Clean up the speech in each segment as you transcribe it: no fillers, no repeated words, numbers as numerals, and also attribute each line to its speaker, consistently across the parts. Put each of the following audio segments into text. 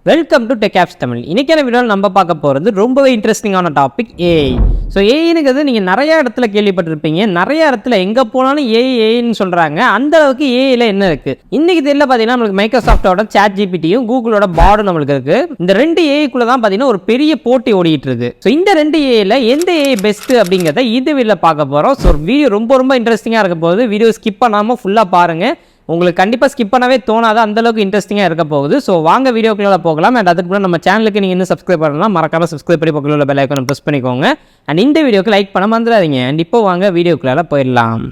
Speaker 1: Welcome to TechApps Tamil. இன்னைக்கான வீடியோவில் நம்ம பார்க்க போகிறது ரொம்பவே இன்ட்ரெஸ்டிங்கான டாபிக் ஏஐ. ஸோ ஏஐனுங்கிறது நீங்கள் நிறைய இடத்துல கேள்விப்பட்டிருப்பீங்க. நிறைய இடத்துல எங்கே போனாலும் ஏஐன்னு சொல்கிறாங்க. அந்த அளவுக்கு ஏஐயில் என்ன இருக்குது? இன்னைக்கு தெரியல பார்த்தீங்கன்னா நம்மளுக்கு மைக்ரோசாஃப்டோட ChatGPTயும் கூகுளோட பாடும் நம்மளுக்கு இருக்குது. இந்த ரெண்டு ஏஐக்குள்ளே தான் பார்த்தீங்கன்னா ஒரு பெரிய போட்டி ஓடிட்டு இருக்கு. ஸோ இந்த ரெண்டு ஏஐயில் எந்த ஏஐ பெஸ்ட்டு அப்படிங்கிறத இந்த வீடியோவில் பார்க்க போகிறோம். ஸோ வீடியோ ரொம்ப இன்ட்ரெஸ்டிங்காக இருக்க போகுது. வீடியோ ஸ்கிப் பண்ணாமல் ஃபுல்லாக பாருங்கள். உங்களுக்கு கண்டிப்பாக ஸ்கிப் பண்ணவே தோணாது, அந்தளவுக்கு இன்ட்ரெஸ்டிங்காக இருக்க போகுது. ஸோ வாங்க வீடியோக்குள்ளே போகலாம். அண்ட் அதுக்கு முன்னாடி நம்ம சேனலுக்கு நீங்கள் இன்னும் சப்ஸ்கிரைப் பண்ணலாம், மறக்காம சப்ஸ்கிரைப் பண்ணி பக்கத்தில் உள்ள பெல் ஐக்கானை ப்ரெஸ் பண்ணிக்கோங்க. அண்ட் இந்த வீடியோக்கு லைக் பண்ண மறந்துடாதீங்க. அண்ட் இப்போ வாங்க வீடியோக்குள்ளே போயிடலாம்.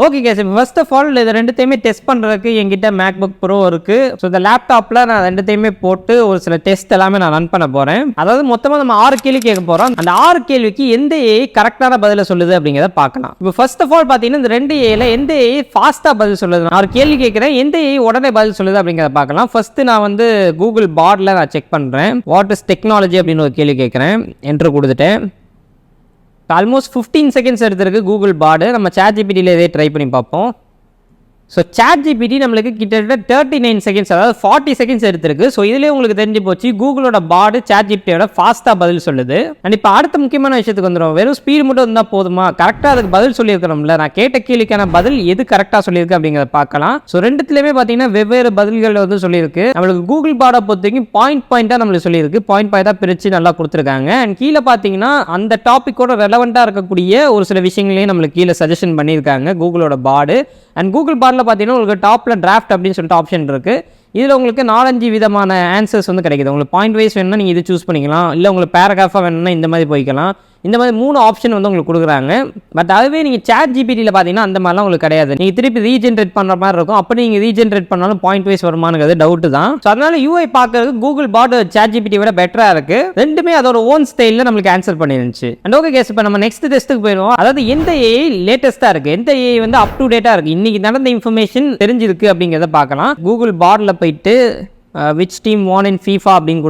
Speaker 1: Okay guys, first of all இது ரெண்டுத்தையுமே டெஸ்ட் பண்ணுறதுக்கு என்கிட்ட மேக்புக் ப்ரோ இருக்குது. ஸோ இந்த லேப்டாப்பில் நான் ரெண்டுத்தையுமே போட்டு ஒரு சில டெஸ்ட் எல்லாமே நான் ரன் பண்ண போகிறேன். அதாவது மொத்தமாக நம்ம 6 கேள்வி கேட்க போகிறோம். அந்த 6 கேள்விக்கு எந்த ஏஐ கரெக்டான பதிலை சொல்லுது அப்படிங்கிறத பார்க்கலாம். இப்போ ஃபர்ஸ்ட் ஆஃப் ஆல் பார்த்தீங்கன்னா இந்த ரெண்டு ஏஐல எந்த ஏஐ ஃபாஸ்ட்டாக பதில் சொல்லுது. நான் 6 கேள்வி கேட்குறேன், எந்த ஏஐ உடனே பதில் சொல்லுது அப்படிங்கிறத பார்க்கலாம். ஃபர்ஸ்ட் நான் வந்து கூகுள் பாடில் நான் செக் பண்ணுறேன். வாட் இஸ் டெக்னாலஜி அப்படின்னு ஒரு கேள்வி கேட்குறேன். என்ட்ரு கொடுத்துட்டேன். ஆல்மோஸ்ட் 15 செகண்ட்ஸ் எடுத்திருக்கு கூகுள் பாடு. நம்ம ChatGPTயில் இதே ட்ரை பண்ணி பார்ப்போம். ஸோ ChatGPT நம்மளுக்கு கிட்டத்தட்ட 39 செகண்ட்ஸ், அதாவது 40 செகண்ட்ஸ் எடுத்திருக்கு. ஸோ இதுலேயே உங்களுக்கு தெரிஞ்சு போச்சு கூகுளோட பாடு ChatGPTயோட ஃபாஸ்ட்டாக பதில் சொல்லுது. அண்ட் இப்போ அடுத்த முக்கியமான விஷயத்துக்கு வந்துடும். வெறும் ஸ்பீடு மட்டும் இருந்தால் போதுமா? கரெக்டாக அதுக்கு பதில் சொல்லியிருக்கணும்ல. நான் கேட்ட கேள்விக்கான பதில் எது கரெக்டாக சொல்லியிருக்கு அப்படிங்கிறத பார்க்கலாம். ஸோ ரெண்டுத்துலேயுமே பார்த்தீங்கன்னா வெவ்வேறு பதில்கள் வந்து சொல்லியிருக்கு. நம்மளுக்கு கூகுள் பாடை பொறுத்த வரைக்கும் பாயிண்டாக நம்மளுக்கு சொல்லியிருக்கு. பாயிண்டாக பிரித்து நல்லா கொடுத்துருக்காங்க. அண்ட் கீழே பார்த்தீங்கன்னா அந்த டாப்பிக்கோட ரெலவெண்ட்டாக இருக்கக்கூடிய ஒரு சில விஷயங்களையும் நம்மளுக்கு கீழே சஜஷன் பண்ணியிருக்காங்க கூகுளோட பாடு. அண்ட் கூகுள் பாடில் பார்த்தீங்கன்னா உங்களுக்கு டாப்பில் டிராஃப்ட் அப்படின்னு சொல்லிட்டு ஆப்ஷன் இருக்குது. இதில் உங்களுக்கு 4-5 விதமான ஆன்சர்ஸ் வந்து கிடைக்குது. உங்களுக்கு பாயிண்ட் வைஸ் வேணும்னா நீங்கள் இது சூஸ் பண்ணிக்கலாம், இல்லை உங்களுக்கு பேராகிராஃபாக வேணும்னா இந்த மாதிரி போய்க்கலாம். இந்த மாதிரி 3 ஆப்ஷன் வந்து உங்களுக்கு கொடுக்குறாங்க. பட் அதுவே நீங்கள் ChatGPTயில் பார்த்தீங்கன்னா அந்த மாதிரிலாம் உங்களுக்கு கிடையாது. நீங்கள் திருப்பி ரீஜென்ரேட் பண்ணுற மாதிரி இருக்கும். அப்படி நீங்கள் ரீஜென்ரேட் பண்ணாலும் பாயிண்ட் வைஸ் வருமானது டவுட்டு தான். ஸோ அதனால யூஐ பார்க்கறதுக்கு கூகுள் பாட் ChatGPT விட பெட்டராக இருக்குது. ரெண்டுமே அதோட ஓன் ஸ்டைலில் நம்மளுக்கு ஆன்சர் பண்ணிருந்துச்சு. அண்ட் ஓகே கேஸ், இப்போ நம்ம நெக்ஸ்ட் டெஸ்ட்டுக்கு போயிடுவோம். அதாவது எந்த ஏஐ லேட்டஸ்ட்டாக இருக்குது, எந்த ஏஐ வந்து அப் டு டேட்டாக இருக்குது, இன்றைக்கி நடந்த இன்ஃபர்மேஷன் தெரிஞ்சிருக்கு அப்படிங்கிறத பார்க்கலாம். கூகுள் பாடில் போயிட்டு which team won in FIFA அப்படின்னு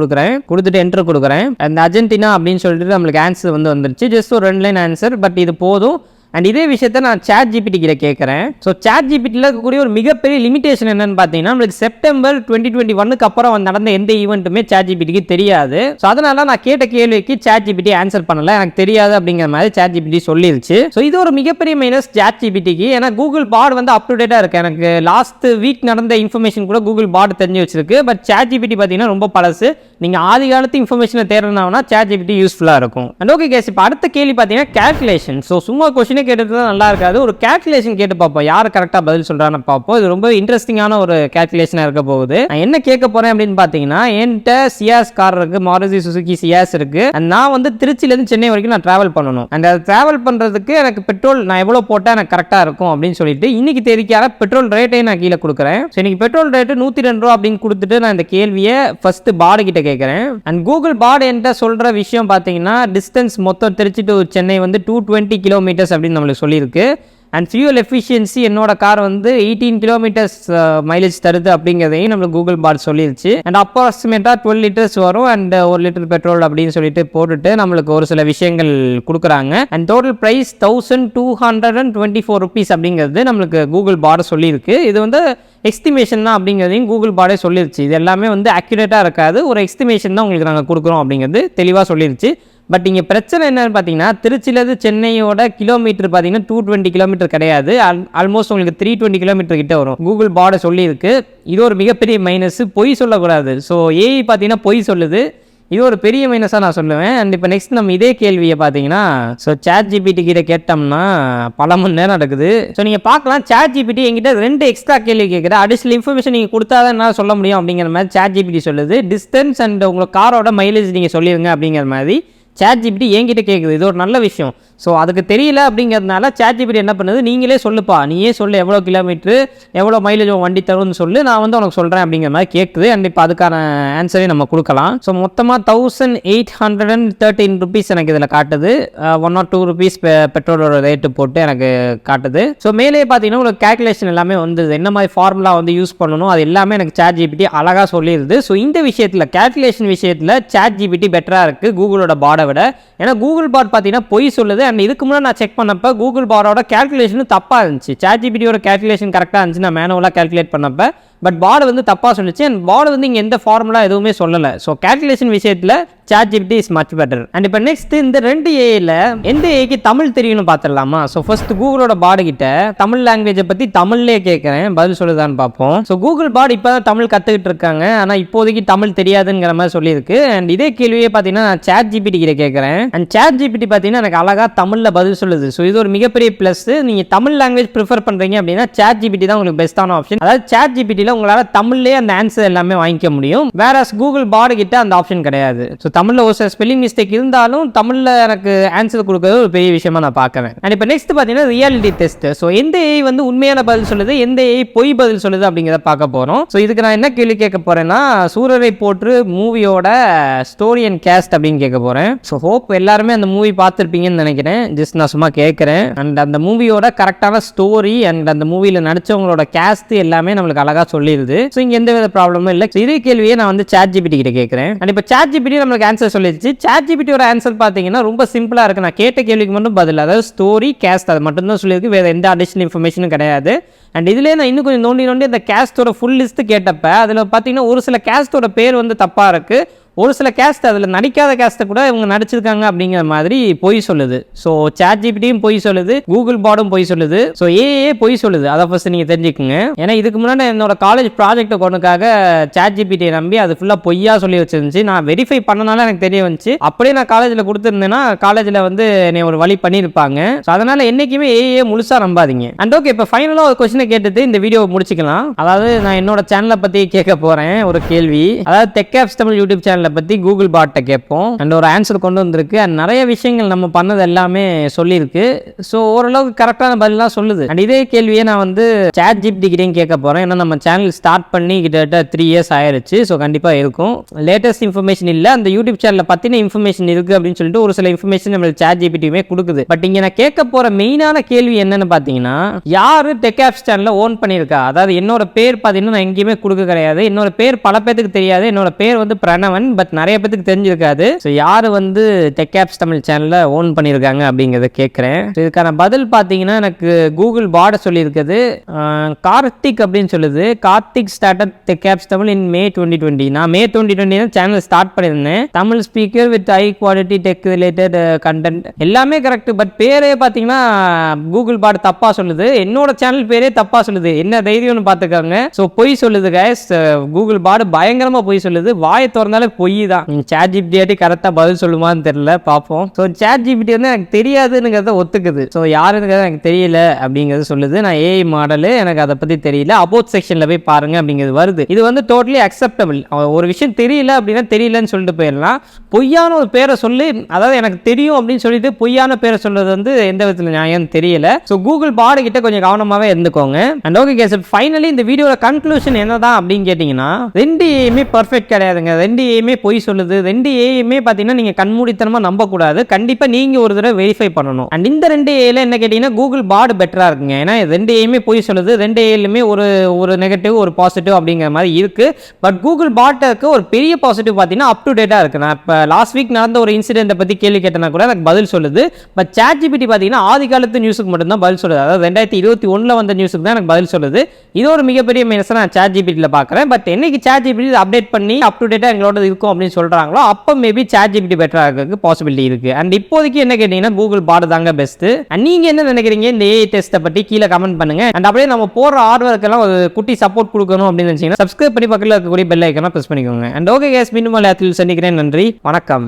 Speaker 1: கொடுத்துட்டு என்ட்ரு கொடுக்குறேன். அந்த அர்ஜென்டினா அப்படின்னு சொல்லிட்டு நம்மளுக்கு ஆன்சர் வந்து வந்துருச்சு. ஜஸ்ட் ஒரு 2 லைன் ஆன்சர், பட் இது போதும். அண்ட் இதே விஷயத்தை நான் ChatGPT கிட்ட கேட்குறேன். ஸோ ChatGPTயில் இருக்கக்கூடிய ஒரு மிகப்பெரிய லிமிடேஷன் என்னன்னு பார்த்தீங்கன்னா, நம்மளுக்கு செப்டம்பர் 2021 அப்புறம் நடந்த எந்த ஈவெண்ட்டுமே ChatGPTக்கு தெரியாது. ஸோ அதனால நான் கேட்ட கேள்விக்கு ChatGPT ஆன்சர் பண்ணல, எனக்கு தெரியாது அப்படிங்கிற மாதிரி ChatGPT சொல்லிருச்சு. ஸோ இது ஒரு மிகப்பெரிய மைனஸ் ChatGPTக்கு. ஏன்னா கூகுள் பாட் வந்து அப் டு டேட்டாக இருக்குது. எனக்கு லாஸ்ட் வீக் நடந்த இன்ஃபர்மேஷன் கூட கூகுள் பாட் தெரிஞ்சு வச்சிருக்கு. பட் ChatGPT பார்த்தீங்கன்னா ரொம்ப பழசு. நீங்கள் ஆதி காலத்து இன்ஃபர்மேஷனை தேடணும்னா ChatGPT யூஸ்ஃபுல்லாக இருக்கும். அண்ட் ஓகே கேஸ், இப்போ அடுத்த கேள்வி பார்த்தீங்கன்னா கேல்குலேஷன். ஸோ சும்மா கொஸ்டினே கேட்டுட்டு தான் நல்லா இருக்காது. ஒரு கேல்குலேஷன் கேட்டு பார்ப்போம், யார் கரெக்டாக பதில் சொல்கிறான்னு பார்ப்போம். இது ரொம்ப இன்ட்ரெஸ்டிங்கான ஒரு கேல்குலேஷனாக இருக்க போகுது. நான் என்ன கேட்க போகிறேன் அப்படின்னு பார்த்தீங்கன்னா, என்கிட்ட சியாஸ் கார் இருக்குது, மாருதி சுசுகி சியாஸ் இருக்குது. அண்ட் நான் வந்து திருச்சியிலேருந்து சென்னை வரைக்கும் நான் ட்ராவல் பண்ணணும். அண்ட் அதை ட்ராவல் பண்ணுறதுக்கு எனக்கு பெட்ரோல் நான் எவ்வளோ போட்டால் எனக்கு கரெக்டாக இருக்கும் அப்படின்னு சொல்லிட்டு இன்னைக்கு தேதிக்கான பெட்ரோல் ரேட்டையும் நான் கீழே கொடுக்குறேன். ஸோ இன்னைக்கு பெட்ரோல் ரேட்டு 102 ரூபா அப்படின்னு கொடுத்துட்டு நான் இந்த கேள்வியை ஃபர்ஸ்ட் பாடு கிட்ட கேட்குறேன். அண்ட் கூகுள் பாடு என்கிட்ட சொல்கிற விஷயம் பார்த்தீங்கன்னா, டிஸ்டன்ஸ் மொத்தம் திருச்சி டு சென்னை வந்து 220 கிலோமீட்டர்ஸ் அப்படின்னு நம்மளுக்கு சொல்லியிருக்கு. அண்ட் ஃபியூல் எஃபிஷியன்சி என்னோட கார் வந்து 18 கிலோமீட்டர்ஸ் மைலேஜ் தருது அப்படிங்கிறதையும் நம்மளுக்கு கூகுள் பாட் சொல்லிருச்சு. அண்ட் அப்ராக்சிமேட்டாக 12 லிட்டர்ஸ் வரும். அண்ட் 1 லிட்டர் பெட்ரோல் அப்படின்னு சொல்லிட்டு போட்டுட்டு நம்மளுக்கு ஒரு சில விஷயங்கள் கொடுக்குறாங்க. அண்ட் டோட்டல் ப்ரைஸ் 1224 ருபீஸ் அப்படிங்கிறது நம்மளுக்கு கூகுள் பாட் சொல்லியிருக்கு. இது வந்து எஸ்டிமேஷன் தான் அப்படிங்கிறதையும் கூகுள் பாடே சொல்லிருச்சு. இது எல்லாமே வந்து அக்யூரேட்டாக இருக்காது, ஒரு எஸ்டிமேஷன் தான் உங்களுக்கு நாங்கள் கொடுக்குறோம் அப்படிங்கிறது தெளிவாக சொல்லிருச்சு. பட் இங்கே பிரச்சனை என்னன்னு பார்த்தீங்கன்னா, திருச்சியிலேருந்து சென்னையோட கிலோமீட்டர் பார்த்தீங்கன்னா 220 கிலோமீட்டர் கிடையாது. ஆல்மோஸ்ட் உங்களுக்கு 320 கிலோமீட்டர் கிட்ட வரும். கூகுள் பாடை சொல்லியிருக்கு. இது ஒரு மிகப்பெரிய மைனஸ். பொய் சொல்லக்கூடாது. ஸோ ஏஐ பார்த்தீங்கன்னா பொய் சொல்லுது. இது ஒரு பெரிய மைனஸாக நான் சொல்லுவேன். அண்ட் இப்போ நெக்ஸ்ட் நம்ம இதே கேள்வியை பார்த்தீங்கன்னா, ஸோ ChatGPT கிட்ட கேட்டோம்னா பல மணி நேரம் நடக்குது. ஸோ நீங்கள் பார்க்கலாம், ChatGPT என்கிட்ட 2 எக்ஸ்ட்ரா கேள்வி கேட்குது. அடிஷனல் இன்ஃபர்மேஷன் நீங்கள் கொடுத்தா தான் என்ன சொல்ல முடியும் அப்படிங்கிற மாதிரி ChatGPT சொல்லுது. டிஸ்டன்ஸ் அண்ட் உங்கள் காரோட மைலேஜ் நீங்கள் சொல்லிடுங்க அப்படிங்கிற மாதிரி ChatGPT என்கிட்ட கேட்குது. இது ஒரு நல்ல விஷயம். ஸோ அதுக்கு தெரியல அப்படிங்கிறதுனால ChatGPT என்ன பண்ணுது, நீங்களே சொல்லுப்பா, நீயே சொல்லு எவ்வளோ கிலோமீட்டரு எவ்வளோ மைலேஜ் வண்டி தரும்னு சொல்லு, நான் வந்து உனக்கு சொல்கிறேன் அப்படிங்கிற மாதிரி கேட்குது. அண்ட் இப்போ அதுக்கான ஆன்சரையும் நம்ம கொடுக்கலாம். ஸோ மொத்தமாக 1813 ருபீஸ் எனக்கு இதில் காட்டுது. 1 or 2 ருபீஸ் பெட்ரோலோட ரேட்டு போட்டு எனக்கு காட்டுது. ஸோ மேலே பார்த்தீங்கன்னா உங்களுக்கு கேல்குலேஷன் எல்லாமே வந்து என்ன மாதிரி ஃபார்முலா வந்து யூஸ் பண்ணணும் அது எல்லாமே எனக்கு ChatGPT அழகாக சொல்லிடுது. ஸோ இந்த விஷயத்தில் கேல்குலேஷன் விஷயத்தில் ChatGPT பெட்டராக இருக்குது கூகுளோட பாடை விட. ஏன்னா கூகுள் பாட் பார்த்தீங்கன்னா பொய் சொல்லுது. அண்ட் இதுக்கு முன்னாடி நான் செக் பண்ணப்போ கூகுள் பாடோட கேல்குலேஷனும் தப்பாக இருந்துச்சு. ChatGPTயோட கேல்குலேஷன் கரெக்டாக இருந்துச்சு நான் மேனுவலாக கேல்குலேட் பண்ணப்போ. பட் பாடு வந்து தப்பாக சொல்லிச்சு. அண்ட் பாடு வந்து இங்கே எந்த ஃபார்முலா எதுவுமே சொல்லலை. ஸோ கேல்குலேஷன் விஷயத்தில் ChatGPT is much better. And இப்போ நெக்ஸ்ட் இந்த 2 ஏஐல எந்த ஏஐக்கு தமிழ் தெரியும்னு பார்த்துடலாமா? ஸோ ஃபர்ஸ்ட் கூகுளோட பாடு கிட்ட தமிழ் லாங்குவேஜை பற்றி தமிழ்லேயே கேட்குறேன், பதில் சொல்லுதான்னு பார்ப்போம். ஸோ கூகுள் பாடு இப்போ தான் தமிழ் கற்றுக்கிட்டு இருக்காங்க. ஆனால் இப்போதைக்கு தமிழ் தெரியாதுங்கிற மாதிரி சொல்லியிருக்கு. அண்ட் இதே கேள்வியே பார்த்தீங்கன்னா நான் ChatGPT கிட்ட கேட்குறேன். அண்ட் ChatGPT பார்த்தீங்கன்னா எனக்கு அழகாக தமிழில் பதில் சொல்லுது. ஸோ இது ஒரு மிகப்பெரிய ப்ளஸ். நீங்கள் தமிழ் லாங்குவேஜ் ப்ரிஃபர் பண்ணுறீங்க அப்படின்னா ChatGPT தான் உங்களுக்கு பெஸ்ட்டான ஆப்ஷன். அதாவது ChatGPT உங்களால் தமிழ்லேயே அந்த ஆன்சர் எல்லாமே வாங்கிக்க முடியும். வேற கூகுள் பாடு கிட்ட அந்த ஆப்ஷன் கிடையாது. ஸோ தமிழில் ஒரு சில ஸ்பெல்லிங் மிஸ்டேக் இருந்தாலும் தமிழில் எனக்கு ஆன்சர் கொடுக்கறது ஒரு பெரிய விஷயமா நான் பார்க்குறேன். அண்ட் இப்போ நெக்ஸ்ட் பார்த்தீங்கன்னா ரியாலிட்டி டெஸ்ட். ஸோ எந்த ஏஐ வந்து உண்மையான பதில் சொல்லுது, எந்த ஏஐ பொய் பதில் சொல்லுது அப்படிங்கிறத பார்க்க போகிறோம். ஸோ இதுக்கு நான் என்ன கேள்வி கேட்க போறேன்னா சூரரை போற்று மூவியோட ஸ்டோரி அண்ட் கேஸ்ட் அப்படின்னு கேட்க போகிறேன். ஸோ ஹோப் எல்லாருமே அந்த மூவி பார்த்துருப்பீங்கன்னு நினைக்கிறேன். ஜஸ்ட் நான் சும்மா கேட்குறேன். அண்ட் அந்த மூவியோட கரெக்டான ஸ்டோரி அண்ட் அந்த மூவியில் நடிச்சவங்களோட கேஸ்ட் எல்லாமே நம்மளுக்கு அழகாக சொல்லிடுது. ஸோ இங்கே எந்த வித ப்ராப்ளமும் இல்லை. இதே கேள்வியை நான் வந்து ChatGPT கிட்ட கேட்குறேன். அண்ட் இப்போ ChatGPT நம்மளுக்கு ஆன்சர் சொல்லிடுச்சு. ChatGPTயோட ஆன்சர் பார்த்தீங்கன்னா ரொம்ப சிம்பிளாக இருக்குது. நான் கேட்ட கேள்விக்கு மட்டும் பதில், அதாவது ஸ்டோரி கேஸ்ட் அது மட்டும் தான் சொல்லியிருக்கு. வேறு எந்த அடிஷனல் இன்ஃபர்மேஷனும் கிடையாது. அண்ட் இதுலேயே நான் இன்னும் கொஞ்சம் நோண்டி அந்த கேஸ்டோட ஃபுல் லிஸ்ட் கேட்டப்ப அதில் பார்த்தீங்கன்னா ஒரு சில கேஸ்டோட பேர் வந்து தப்பாக இருக்குது. ஒரு சில கேஸ்ட் அதில் நடிக்காத கேஸ்ட்டை கூட இவங்க நடிச்சிருக்காங்க அப்படிங்கிற மாதிரி பொய் சொல்லுது. ஸோ ChatGPTயும் பொய் சொல்லுது, கூகுள் பாடும் பொய் சொல்லுது, ஸோ ஏஏ பொய் சொல்லுது. அதை ஃபர்ஸ்ட் நீங்கள் தெரிஞ்சுக்குங்க. ஏன்னா இதுக்கு முன்னாடி என்னோட காலேஜ் ப்ராஜெக்ட் கொண்டுக்காக ChatGPT நம்பி அது ஃபுல்லாக பொய்யா சொல்லி வச்சிருந்துச்சு. நான் வெரிஃபை பண்ணனால எனக்கு தெரிய வந்துச்சு. அப்படியே நான் காலேஜில் கொடுத்துருந்தேன்னா காலேஜில் வந்து என்னை ஒரு வழி பண்ணியிருப்பாங்க. ஸோ அதனால் என்றைக்குமே ஏஏ முழுசாக நம்பாதீங்க. அண்ட் ஓகே, இப்போ ஃபைனலாக ஒரு கொஸ்டினை கேட்டுட்டு இந்த வீடியோவை முடிச்சுக்கலாம். அதாவது நான் என்னோட சேனலை பற்றி கேட்க போகிறேன் ஒரு கேள்வி. அதாவது TechApps தமிழ் யூடியூப் சேனல் பற்றி கூகுள் பாட்டை கேட்போம். அண்ட் ஒரு ஆன்சர் கொண்டு வந்திருக்கு. அண்ட் நிறைய விஷயங்கள் நம்ம பண்ணது எல்லாமே சொல்லியிருக்கு. ஸோ ஓரளவுக்கு கரெக்டான பதிலாம் சொல்லுது. அண்ட் இதே கேள்வியை நான் வந்து ChatGPT கிட்டையும் கேட்க போகிறேன். ஏன்னா நம்ம சேனல் ஸ்டார்ட் பண்ணி கிட்டத்தட்ட 3 years ஆயிடுச்சு. ஸோ கண்டிப்பாக இருக்கும். லேட்டஸ்ட் இன்ஃபர்மேஷன் இல்லை, அந்த யூடியூப் சேனலில் பற்றின இன்ஃபர்மேஷன் இருக்குது அப்படின்னு சொல்லிட்டு ஒரு சில இன்ஃபர்மேஷன் நம்மளுக்கு ChatGPTயுமே கொடுக்குது. பட் இங்கே நான் கேட்க போகிற மெயினான கேள்வி என்னன்னு பார்த்தீங்கன்னா யார் TechApps சேனலை ஓன் பண்ணியிருக்கா? அதாவது என்னோட பேர் பார்த்தீங்கன்னா நான் எங்கேயுமே கொடுக்க கிடையாது. என்னோட பேர் பல பேருக்கு தெரியாது. என்னோட பேர் வந்து பிரணவன், பட் நிறைய பேருக்கு தெரிஞ்சிருக்காது. ஸோ யார் வந்து TechApps தமிழ் சேனலை ஓன் பண்ணியிருக்காங்க அப்படிங்கிறத கேட்குறேன். இதுக்கான பதில் பார்த்தீங்கன்னா எனக்கு கூகுள் பாட சொல்லியிருக்குது. கார்த்திக் அப்படின்னு சொல்லுது. கார்த்திக் ஸ்டார்டட் TechApps தமிழ் இன் May 2020. நான் May 2020 சேனல் ஸ்டார்ட் பண்ணியிருந்தேன். Tamil speaker with high quality tech related content எல்லாமே கரெக்ட். பட் பேரே பார்த்தீங்கன்னா கூகுள் பாட் தப்பா சொல்லுது. என்னோட சேனல் பேரே தப்பா சொல்லுது. என்ன தைரியம்னு பார்த்துக்காங்க. ஸோ பொய் சொல்லுது கைஸ். கூகுள் பாட் பயங்கரமா பொய் சொல்லுது. வாயை திறந்தாலே பொய் தான். ChatGPT கரெக்டாக பதில் சொல்லுமான்னு தெரியல, பார்ப்போம். ஸோ ChatGPT வந்து எனக்கு தெரியாதுங்கிறத ஒத்துக்குது. ஸோ யாருங்கிறத எனக்கு தெரியல அப்படிங்கிறது சொல்லுது. நான் ஏஐ மாடலு, எனக்கு அதை பற்றி தெரியல, அபோட் செக்ஷனில் போய் பாருங்க அப்படிங்கிறது வருது. இது வந்து டோட்டலி அக்செப்டபிள். ஒரு விஷயம் தெரியல அப்படின்னா தெரியலன்னு சொல்லிட்டு போயிடலாம். பொய்யான ஒரு பேரை சொல்லி, அதாவது எனக்கு தெரியும் அப்படின்னு சொல்லிட்டு பொய்யான பேரை சொல்றது வந்து எந்த விதத்தில் நியாயம் தெரியல. ஸோ கூகுள் பாடு கிட்ட கொஞ்சம் கவனமாகவே இருந்துக்கோங்க. அண்ட் ஓகே கேஸ், ஃபைனலி இந்த வீடியோட கன்க்ளூஷன் என்னதான் அப்படின்னு கேட்டிங்கன்னா 2 ஏயுமே பர்ஃபெக்ட் கிடையாதுங்க. 2 ஏயுமே பொய் சொல்லுது. 2 ஏயுமே பார்த்தீங்கன்னா நீங்கள் கண்மூடித்தனமாக நம்பக்கூடாது. கண்டிப்பாக நீங்கள் ஒரு தடவை வெரிஃபை பண்ணணும். அண்ட் இந்த 2 ஏல என்ன கேட்டிங்கன்னா கூகுள் பாடு பெட்டராக இருக்குங்க. ஏன்னா 2 ஏயுமே பொய் சொல்லுது. 2 ஏலுமே ஒரு நெகட்டிவ் ஒரு பாசிட்டிவ் அப்படிங்கிற மாதிரி இருக்குது. பட் கூகுள் பாட்டுக்கு ஒரு பெரிய பாசிட்டிவ் பார்த்தீங்கன்னா அப் டு டேட்டாக இருக்குது. நான் இப்போ லாஸ்ட் வீக் நடந்த ஒரு இன்சிடென்ட்டை பற்றி கேள்வி கேட்டேன்னா கூட எனக்கு பதில் சொல்லுது. பட் ChatGPT பார்த்தீங்கன்னா ஆதி காலத்து நியூஸுக்கு மட்டும்தான் பதில் சொல்லுது. அதாவது 2021 வந்த நியூஸுக்கு தான் எனக்கு பதில் சொல்லுது. இது ஒரு மிகப்பெரிய மைனஸாக நான் ChatGPTயில் பார்க்குறேன். பட் என்னைக்கு ChatGPT அப்டேட் பண்ணி அப் டு டேட்டாக எங்களோட இருக்கும் அப்படின்னு சொல்கிறாங்களோ அப்போ மேபி ChatGPT பெட்டராக இருக்கிறதுக்கு பாசிபிலிட்டி இருக்குது. அண்ட் இப்போதைக்கு என்ன கேட்டிங்கன்னா கூகுள் பாடு தாங்க பெஸ்ட்டு. அண்ட் நீங்கள் என்ன நினைக்கிறீங்க இந்த ஏஐ டெஸ்ட்டை பற்றி கீழே கமெண்ட் பண்ணுங்கள். அண்ட் அப்படியே நம்ம போடுற ஆர்வருக்கெல்லாம் ஒரு குட்டி சப்போர்ட் கொடுக்கணும் அப்படின்னு நினச்சிங்கன்னா சப்ஸ்கிரைப் பண்ணி பக்கத்தில் இருக்கக்கூடிய பெல் ஐக்கனை ப்ரெஸ் பண்ணிக்கோங்க. அண்ட் ஓகே கேஸ், மீண்டும் எல்லாத்தையும் சந்திக்கிறேன். நன்றி, வணக்கம்.